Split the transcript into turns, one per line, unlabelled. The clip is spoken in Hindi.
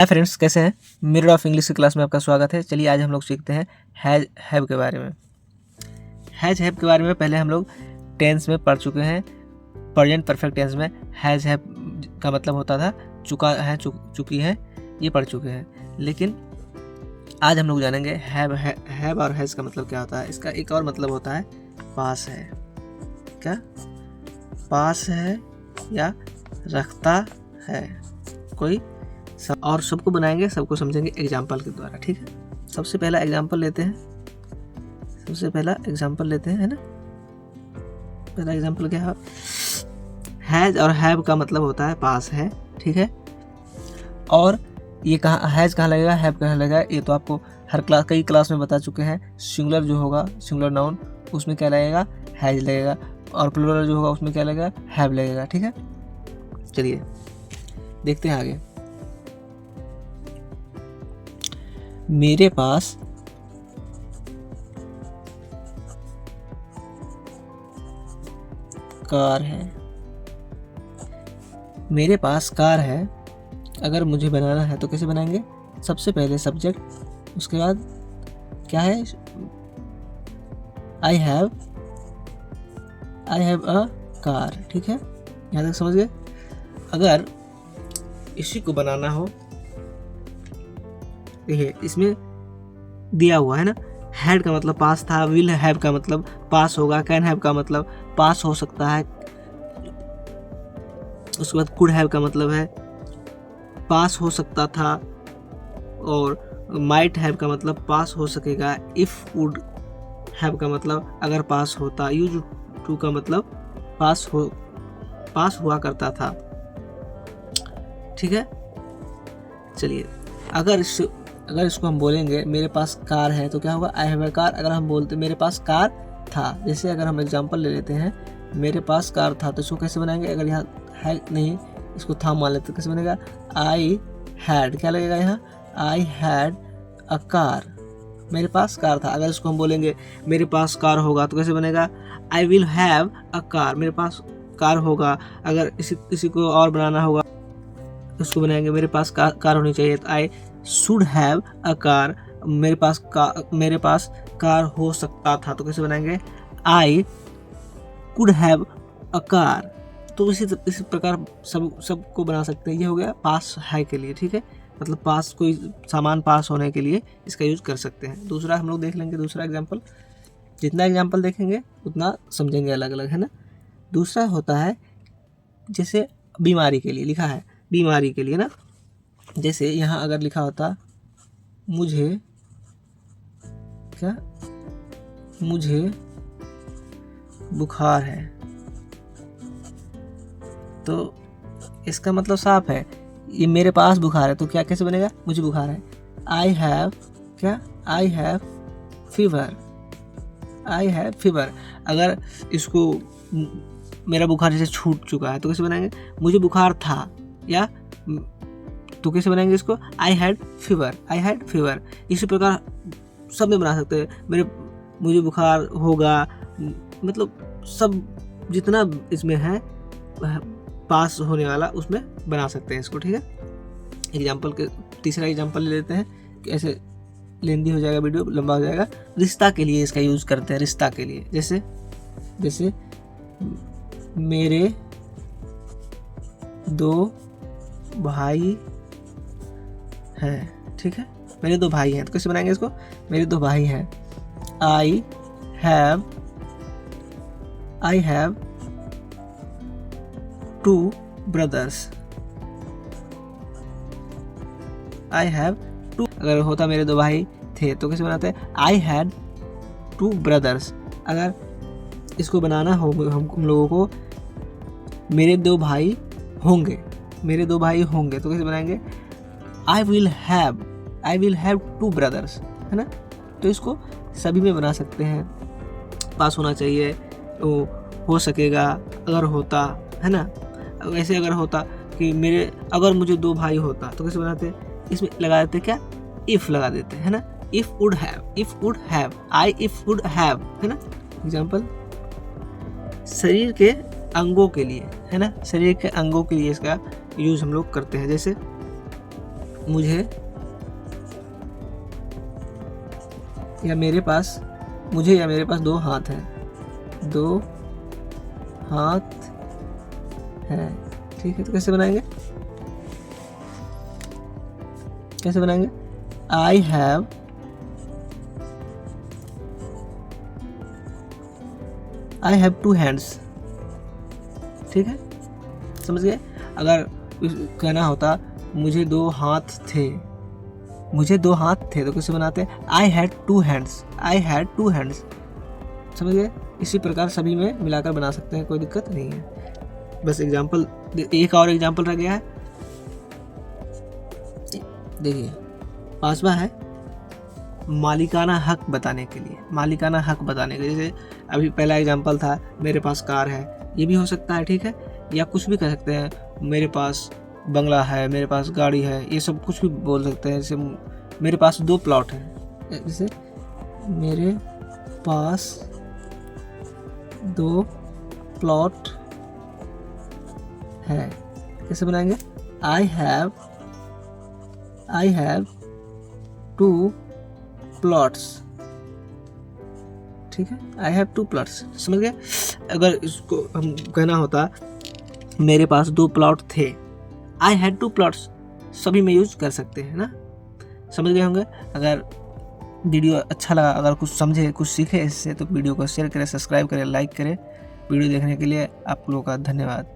हाय फ्रेंड्स, कैसे हैं। मिरर ऑफ इंग्लिश की क्लास में आपका स्वागत है। चलिए आज हम लोग सीखते हैं हैज हैव के बारे में। हैज हैव के बारे में पहले हम लोग टेंस में पढ़ चुके हैं। प्रेजेंट परफेक्ट टेंस में हैज हैव का मतलब होता था चुका है, चुकी है, ये पढ़ चुके हैं। लेकिन आज हम लोग जानेंगे हैव और हैज़ का मतलब क्या होता है। इसका एक और मतलब होता है पास है। क्या पास है या रखता है कोई, और सबको बनाएंगे, सबको समझेंगे एग्जाम्पल के द्वारा। ठीक है, सबसे पहला एग्जाम्पल लेते हैं। है ना। पहला एग्जाम्पल क्या है, हैज और हैव का मतलब होता है पास है। ठीक है, और ये कहाँ हैज कहाँ लगेगा, हैव कहाँ लगेगा, ये तो आपको कई क्लास में बता चुके हैं। सिंगुलर जो होगा, सिंगुलर नाउन, उसमें क्या लगेगा, हैज लगेगा, और प्लूरल जो होगा उसमें क्या लगेगा, हैव लगेगा। ठीक है, चलिए देखते हैं आगे। मेरे पास कार है। मेरे पास कार है, अगर मुझे बनाना है तो कैसे बनाएंगे। सबसे पहले सब्जेक्ट, उसके बाद क्या है, आई हैव अ कार। ठीक है, यहाँ तक समझ गए। अगर इसी को बनाना हो, देखिए इसमें दिया हुआ है ना, हैड का मतलब पास था, विल हैव का मतलब पास होगा, कैन हैव का मतलब पास हो सकता है, उसके बाद कुड हैव का मतलब है पास हो सकता था, और माइट हैव का मतलब पास हो सकेगा, इफ वुड हैव का मतलब अगर पास होता, यूज टू का मतलब पास हुआ करता था। ठीक है, चलिए अगर इसको हम बोलेंगे मेरे पास कार है तो क्या होगा, आई हैव अ कार। अगर हम बोलते मेरे पास कार था, जैसे अगर हम एग्जांपल ले लेते हैं, मेरे पास कार था, तो इसको कैसे बनाएंगे। अगर यहाँ है नहीं, इसको था मान लेते, तो कैसे बनेगा, आई हैड, क्या लगेगा यहाँ, आई हैड अ कार, मेरे पास कार था। अगर इसको हम बोलेंगे मेरे पास कार होगा तो कैसे बनेगा, I will have a car, मेरे पास कार होगा। अगर इसी को और बनाना होगा, उसको बनाएंगे मेरे पास कार होनी चाहिए, तो I should have a car, मेरे पास कार हो सकता था, तो कैसे बनाएंगे, I could have a car. तो इसी प्रकार सबको बना सकते हैं। ये हो गया पास है के लिए। ठीक है, मतलब पास, कोई सामान पास होने के लिए इसका यूज कर सकते हैं। दूसरा हम लोग देख लेंगे, दूसरा एग्जाम्पल। जितना एग्जाम्पल देखेंगे उतना समझेंगे अलग अलग, है ना। दूसरा होता है जैसे बीमारी के लिए लिखा है, बीमारी के लिए ना, जैसे यहाँ अगर लिखा होता मुझे बुखार है, तो इसका मतलब साफ है, ये मेरे पास बुखार है, तो क्या कैसे बनेगा, मुझे बुखार है, आई हैव फीवर। अगर इसको मेरा बुखार जैसे छूट चुका है तो कैसे बनाएंगे, मुझे बुखार था, या तो कैसे बनाएंगे इसको, आई हैड फीवर। इसी प्रकार सब में बना सकते हैं, मुझे बुखार होगा, मतलब सब जितना इसमें है पास होने वाला उसमें बना सकते हैं इसको। ठीक है, एग्जाम्पल के तीसरा एग्जाम्पल ले लेते हैं, कैसे लेंदी हो जाएगा, वीडियो लंबा हो जाएगा। रिश्ता के लिए इसका यूज करते हैं, रिश्ता के लिए, जैसे मेरे 2 भाई हैं। ठीक है, मेरे 2 भाई हैं, तो कैसे बनाएंगे इसको, मेरे 2 भाई हैं, I have 2 brothers। I have 2, अगर होता मेरे 2 भाई थे तो कैसे बनाते हैं, आई हैड 2 brothers। अगर इसको बनाना हो हम लोगों को, मेरे 2 भाई होंगे, तो कैसे बनाएंगे, आई विल हैव 2 brothers, है ना। तो इसको सभी में बना सकते हैं, पास होना चाहिए, तो हो सकेगा, अगर होता, है ना। वैसे अगर होता कि अगर मुझे 2 भाई होता तो कैसे बनाते हैं, इसमें लगा देते क्या, इफ लगा देते हैं, है ना। If would have, I if would have, है ना। एग्जाम्पल शरीर के अंगों के लिए, है ना, शरीर के अंगों के लिए इसका यूज हम लोग करते हैं। जैसे मुझे या मेरे पास 2 हाथ हैं, 2 हाथ हैं। ठीक है, तो कैसे बनाएंगे? I have two hands. ठीक है, समझ गए? अगर कहना होता मुझे 2 हाथ थे, तो कैसे बनाते हैं? I had 2 hands. समझ गए? इसी प्रकार सभी में मिलाकर बना सकते हैं, कोई दिक्कत नहीं है। बस एग्जाम्पल, एक और एग्जाम्पल रह गया है। देखिए, 5वां है मालिकाना हक बताने के लिए। जैसे अभी पहला एग्जाम्पल था मेरे पास कार है, ये भी हो सकता है। ठीक है, या कुछ भी कह सकते हैं, मेरे पास बंगला है, मेरे पास गाड़ी है, ये सब कुछ भी बोल सकते हैं। जैसे मेरे पास 2 प्लॉट हैं, जैसे मेरे पास 2 प्लॉट है। कैसे बनाएंगे? I have 2 plots. ठीक है, आई हैव 2 प्लॉट्स। समझ गए? अगर इसको हम कहना होता मेरे पास 2 प्लॉट थे, आई हैड 2 प्लॉट्स, सभी में यूज कर सकते हैं ना। समझ गए होंगे? अगर वीडियो अच्छा लगा, अगर कुछ समझे, कुछ सीखे इससे, तो वीडियो को शेयर करें, सब्सक्राइब करें, लाइक करें। वीडियो देखने के लिए आप लोगों का धन्यवाद।